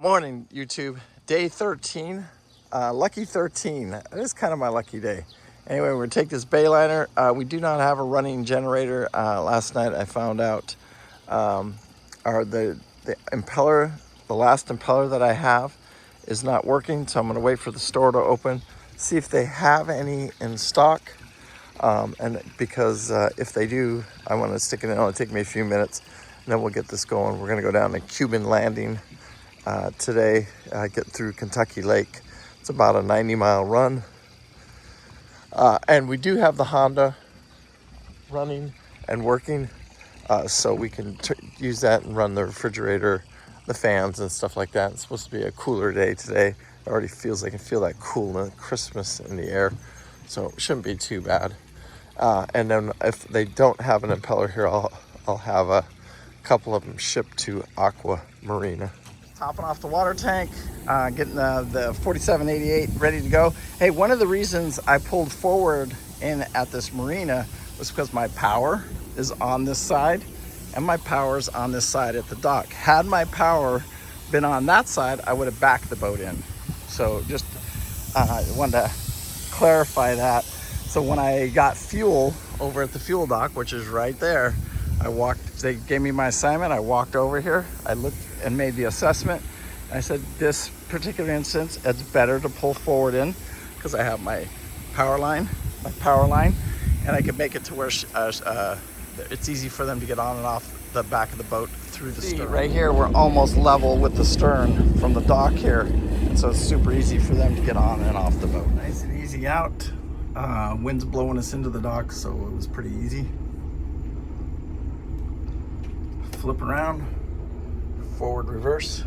Morning, YouTube. Day 13. Lucky 13. It is kind of my lucky day. Anyway, we're going to take this Bayliner. We do not have a running generator. Last night I found out the impeller, the last impeller that I have is not working. So I'm going to wait for the store to open, see if they have any in stock. And because if they do, I want to stick it in. It'll take me a few minutes and then we'll get this going. We're going to go down to Cuban Landing today, get through Kentucky Lake. It's about a 90-mile run. And we do have the Honda running and working, so we can use that and run the refrigerator, the fans and stuff like that. It's supposed to be a cooler day today. It already feels like I feel that cool Christmas in the air, so it shouldn't be too bad. And then if they don't have an impeller here, I'll have a couple of them shipped to Aqua Marina. Topping off the water tank, getting the 4788 ready to go. Hey, one of the reasons I pulled forward in at this marina was because my power is on this side and my power's on this side at the dock. Had my power been on that side, I would have backed the boat in. So just wanted to clarify that. So when I got fuel over at the fuel dock, which is right there, they gave me my assignment. I walked over here, I looked and made the assessment. I said, this particular instance, it's better to pull forward in because I have my power line, and I can make it to where it's easy for them to get on and off the back of the boat through the stern. Right here, we're almost level with the stern from the dock here. And so it's super easy for them to get on and off the boat. Nice and easy out. Wind's blowing us into the dock, so it was pretty easy. Flip around, forward, reverse.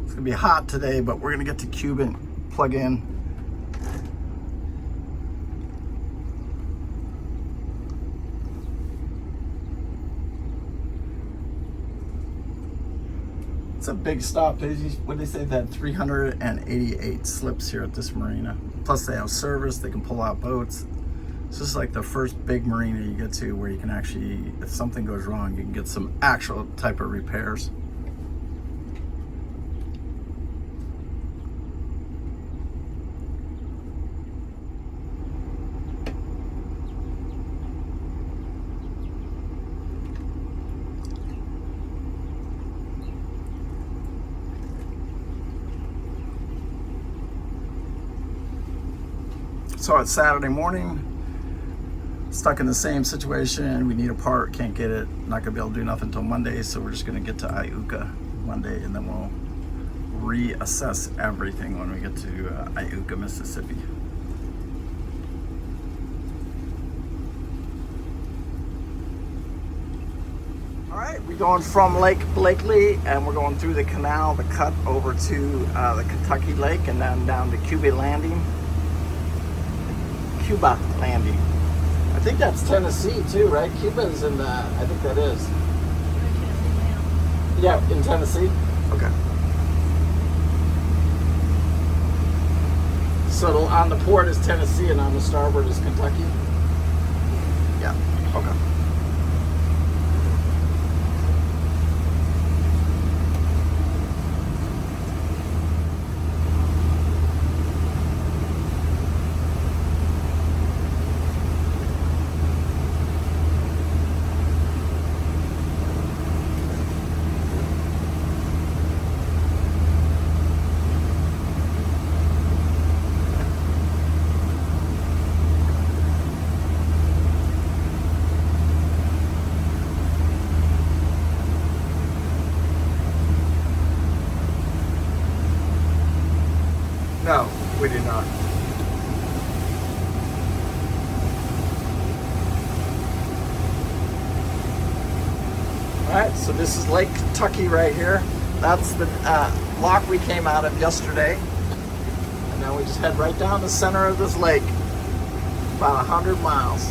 It's gonna be hot today, but we're gonna get to Cuba and plug in. It's a big stop. What they say, that 388 slips here at this marina. Plus they have service, they can pull out boats. This is like the first big marina you get to where you can actually, if something goes wrong, you can get some actual type of repairs. So it's Saturday morning. Stuck in the same situation. We need a part, can't get it, not gonna be able to do nothing until Monday, so we're just gonna get to Iuka Monday and then we'll reassess everything when we get to Iuka, Mississippi. All right, we're going from Lake Blakely and we're going through the canal, the cut over to the Kentucky Lake and then down to Cuba Landing. I think that's Tennessee too, right? Cuba's in I think that is. Yeah, in Tennessee? Okay. So on the port is Tennessee and on the starboard is Kentucky? Yeah, okay. No, we did not. All right, so this is Lake Kentucky right here. That's the lock we came out of yesterday. And now we just head right down the center of this lake, about 100 miles.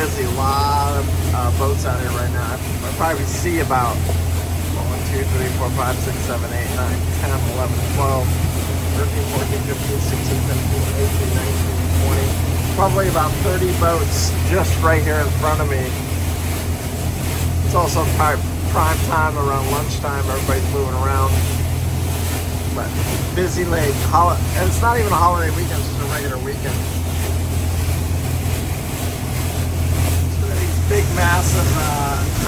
busy. A lot of boats out here right now. I probably see about 1, 2, 3, 4, 5, 6, 7, 8, 9, 10, 11, 12, 13, 14, 15, 16, 17, 18, 19, 20. Probably about 30 boats just right here in front of me. It's also prime time around lunchtime. Everybody's moving around. But busy lake. And it's not even a holiday weekend, it's just a regular weekend. So these big, massive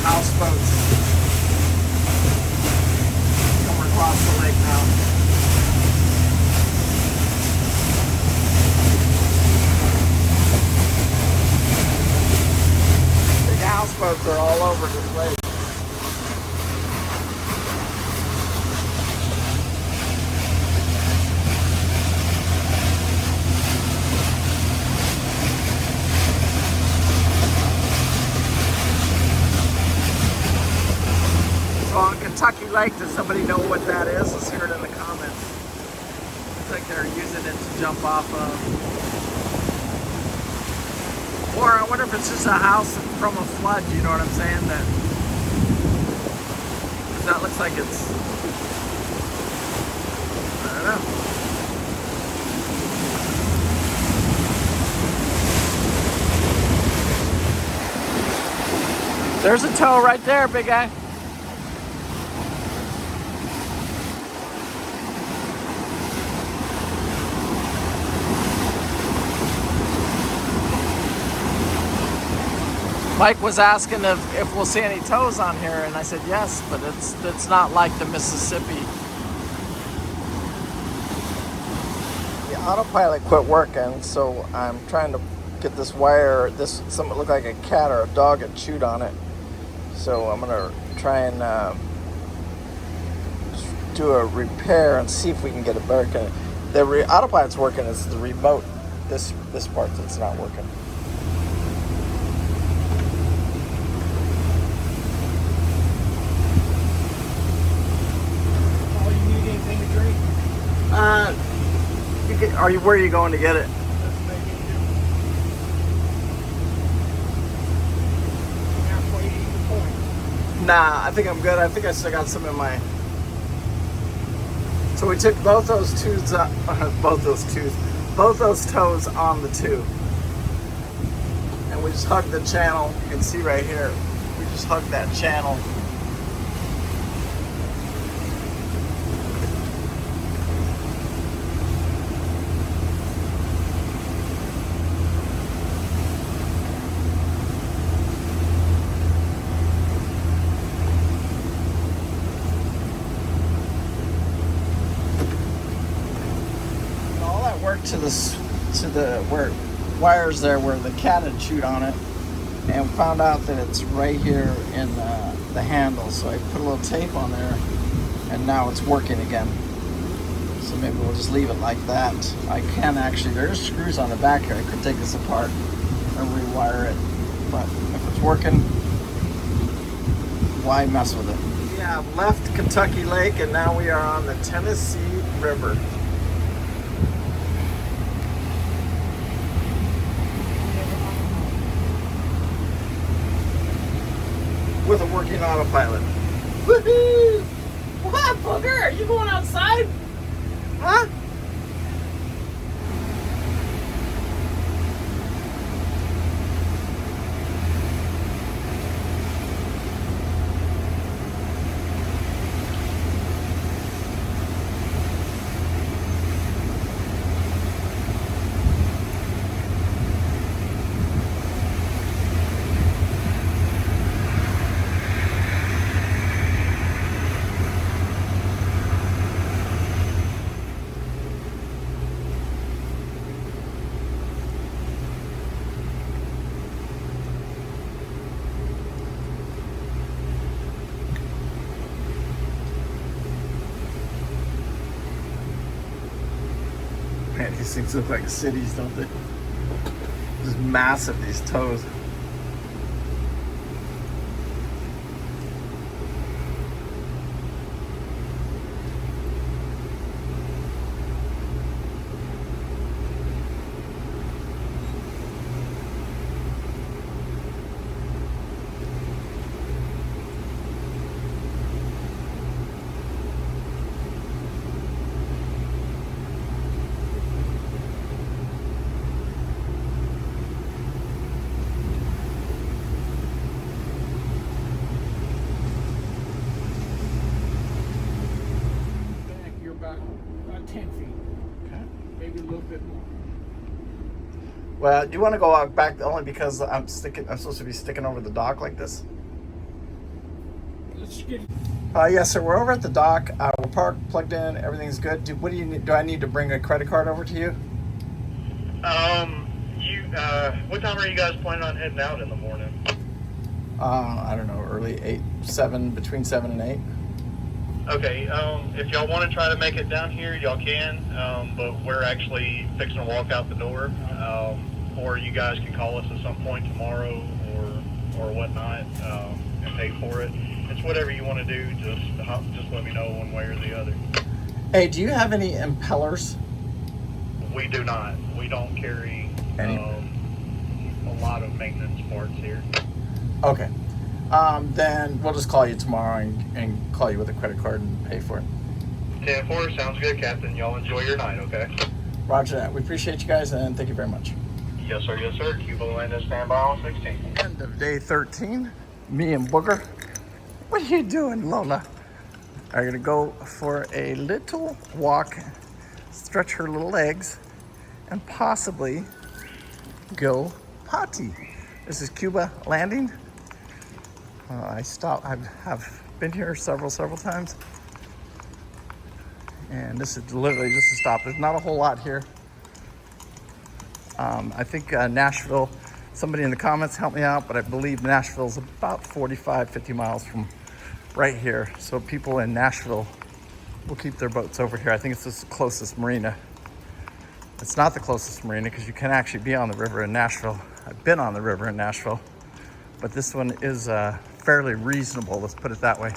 houseboats coming across the lake now. Big houseboats are all over this lake. So on Kentucky Lake, does somebody know what that is? Let's hear it in the comments. Looks like they're using it to jump off of. Or I wonder if it's just a house from a flood, you know what I'm saying? That looks like it's, I don't know. There's a tow right there, big guy. Mike was asking if we'll see any tows on here, and I said yes, but it's not like the Mississippi. The autopilot quit working, so I'm trying to get this wire. Something looked like a cat or a dog had chewed on it. So I'm gonna try and do a repair and see if we can get it back. The autopilot's working. It's the remote. This part that's not working. Where are you going to get it? Nah, I think I'm good. I think I still got some in my. So we took both those toes on the tube, and we just hugged the channel. You can see right here. We just hugged that channel. To the where wires there where the cat had chewed on it, and found out that it's right here in the handle. So I put a little tape on there, and now it's working again. So maybe we'll just leave it like that. I can actually, there's screws on the back here. I could take this apart and rewire it, but if it's working, why mess with it? Yeah, I've left Kentucky Lake, and now we are on the Tennessee River. With a working autopilot. Woohoo! What, booger? Are you going outside? Huh? Man, these things look like cities, don't they? Just massive, these toes. About 10 feet. Okay. Maybe a little bit more. Well, do you want to go out back only because I'm supposed to be sticking over the dock like this? Let's get. Yes, sir. We're over at the dock. We're parked, plugged in. Everything's good. What do you need? Do I need to bring a credit card over to you? What time are you guys planning on heading out in the morning? I don't know, early 7, between 7 and 8. Okay, if y'all want to try to make it down here, y'all can, but we're actually fixing to walk out the door, or you guys can call us at some point tomorrow or whatnot, and pay for it. It's whatever you want to do, just let me know one way or the other. Hey, do you have any impellers? We do not. We don't carry a lot of maintenance parts here. Okay. Then we'll just call you tomorrow and call you with a credit card and pay for it. 10-4, sounds good, Captain. Y'all enjoy your night, okay? Roger that. We appreciate you guys and thank you very much. Yes, sir. Yes, sir. Cuba Linda, standby on 16. End of day 13. Me and Booger. What are you doing, Lola? Are going to go for a little walk, stretch her little legs, and possibly go potty. This is Cuba landing. I have been here several times. And this is literally just a stop. There's not a whole lot here. I think Nashville, somebody in the comments helped me out, but I believe Nashville's about 45, 50 miles from right here. So people in Nashville will keep their boats over here. I think it's the closest marina. It's not the closest marina because you can actually be on the river in Nashville. I've been on the river in Nashville, but this one is fairly reasonable, let's put it that way.